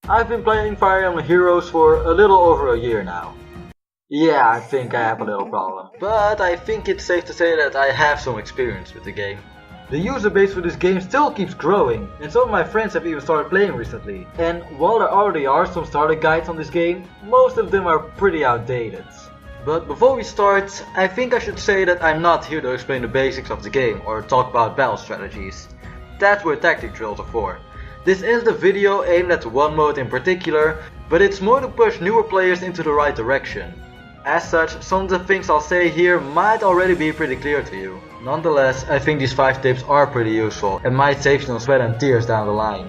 I've been playing Fire Emblem Heroes for a little over a year now. Yeah, I think I have a little problem, but I think it's safe to say that I have some experience with the game. The user base for this game still keeps growing, and some of my friends have even started playing recently. And while there already are some starter guides on this game, most of them are pretty outdated. But before we start, I think I should say that I'm not here to explain the basics of the game or talk about battle strategies. That's what tactic drills are for. This is the video aimed at one mode in particular, but it's more to push newer players into the right direction. As such, some of the things I'll say here might already be pretty clear to you. Nonetheless, I think these 5 tips are pretty useful and might save you some sweat and tears down the line.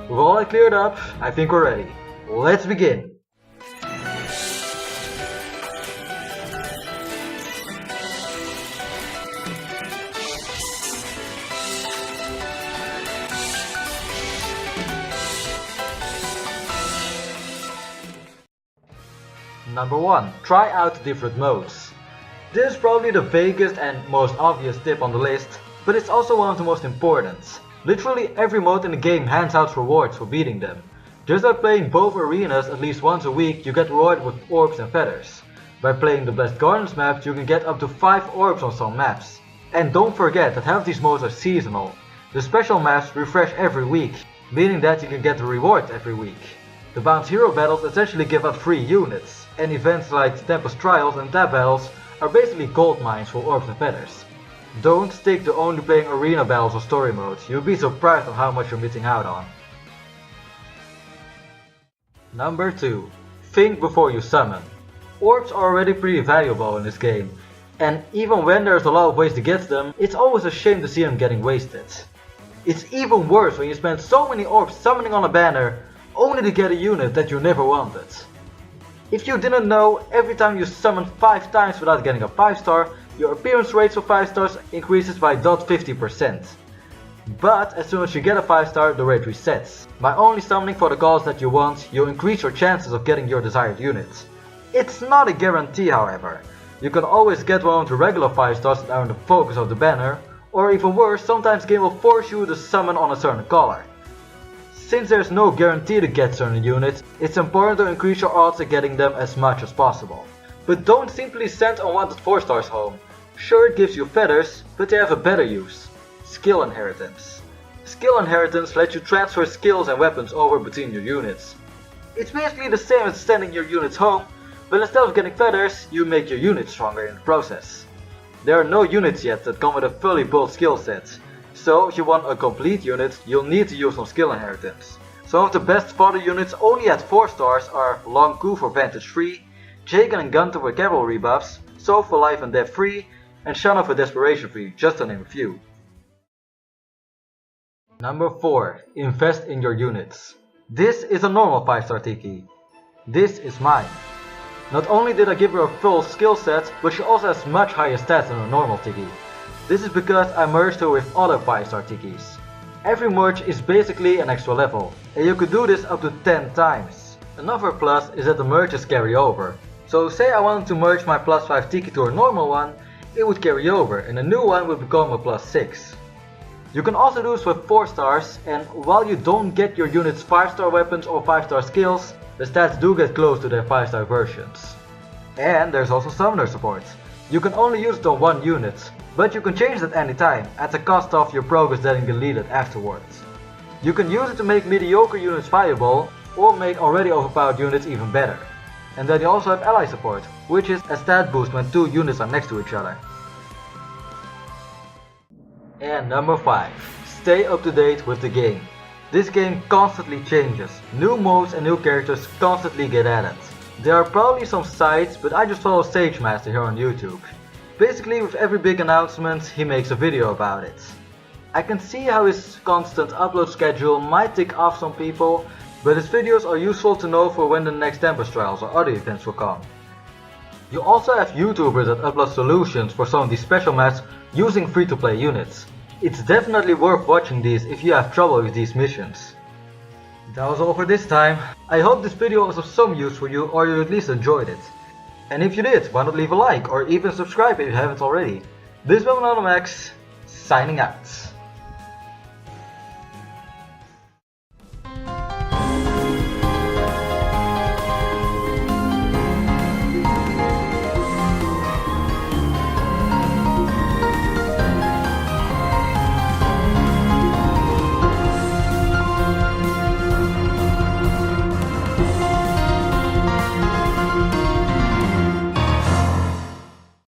With all that cleared up, I think we're ready. Let's begin! Number 1. Try out different modes. This is probably the vaguest and most obvious tip on the list, but it's also one of the most important. Literally every mode in the game hands out rewards for beating them. Just by playing both arenas at least once a week, you get rewarded with orbs and feathers. By playing the Blessed Gardens maps, you can get up to 5 orbs on some maps. And don't forget that half of these modes are seasonal. The special maps refresh every week, meaning that you can get the rewards every week. The Bounce Hero battles essentially give out free units, and events like Tempest Trials and Tab battles are basically gold mines for orbs and feathers. Don't stick to only playing arena battles or story modes, you'll be surprised on how much you're missing out on. Number 2. Think before you summon. Orbs are already pretty valuable in this game, and even when there's a lot of ways to get them, it's always a shame to see them getting wasted. It's even worse when you spend so many orbs summoning on a banner only to get a unit that you never wanted. If you didn't know, every time you summon 5 times without getting a 5-star, your appearance rate for 5 stars increases by 0.50%. But as soon as you get a 5-star, the rate resets. By only summoning for the calls that you want, you'll increase your chances of getting your desired unit. It's not a guarantee, however. You can always get one of the regular 5 stars that are in the focus of the banner, or even worse, sometimes the game will force you to summon on a certain color. Since there's no guarantee to get certain units, it's important to increase your odds of getting them as much as possible. But don't simply send unwanted 4 stars home. Sure, it gives you feathers, but they have a better use. Skill inheritance. Skill inheritance lets you transfer skills and weapons over between your units. It's basically the same as sending your units home, but instead of getting feathers, you make your units stronger in the process. There are no units yet that come with a fully built skill set. So if you want a complete unit, you'll need to use some skill inheritance. Some of the best fodder units only at 4 stars are Long Ku for Vantage 3, Jagan and Gunter for Cavalry buffs, So for Life and Death 3, and Shana for Desperation 3, just to name a few. Number 4. Invest in your units. This is a normal 5-star Tiki. This is mine. Not only did I give her a full skill set, but she also has much higher stats than a normal Tiki. This is because I merged her with other 5-star Tikis. Every merge is basically an extra level, and you could do this up to 10 times. Another plus is that the merges carry over. So say I wanted to merge my plus 5 Tiki to a normal one, it would carry over and a new one would become a plus 6. You can also do this with 4 stars, and while you don't get your unit's 5-star weapons or 5-star skills, the stats do get close to their 5-star versions. And there's also summoner support. You can only use it on one unit, but you can change it at any time, at the cost of your progress getting deleted afterwards. You can use it to make mediocre units viable, or make already overpowered units even better. And then you also have ally support, which is a stat boost when 2 units are next to each other. And number 5. Stay up to date with the game. This game constantly changes. New modes and new characters constantly get added. There are probably some sites, but I just follow SageMaster here on YouTube. Basically, with every big announcement, he makes a video about it. I can see how his constant upload schedule might tick off some people, but his videos are useful to know for when the next Tempest Trials or other events will come. You also have YouTubers that upload solutions for some of these special maps using free-to-play units. It's definitely worth watching these if you have trouble with these missions. That was all for this time. I hope this video was of some use for you, or you at least enjoyed it. And if you did, why not leave a like or even subscribe if you haven't already. This was Max, signing out.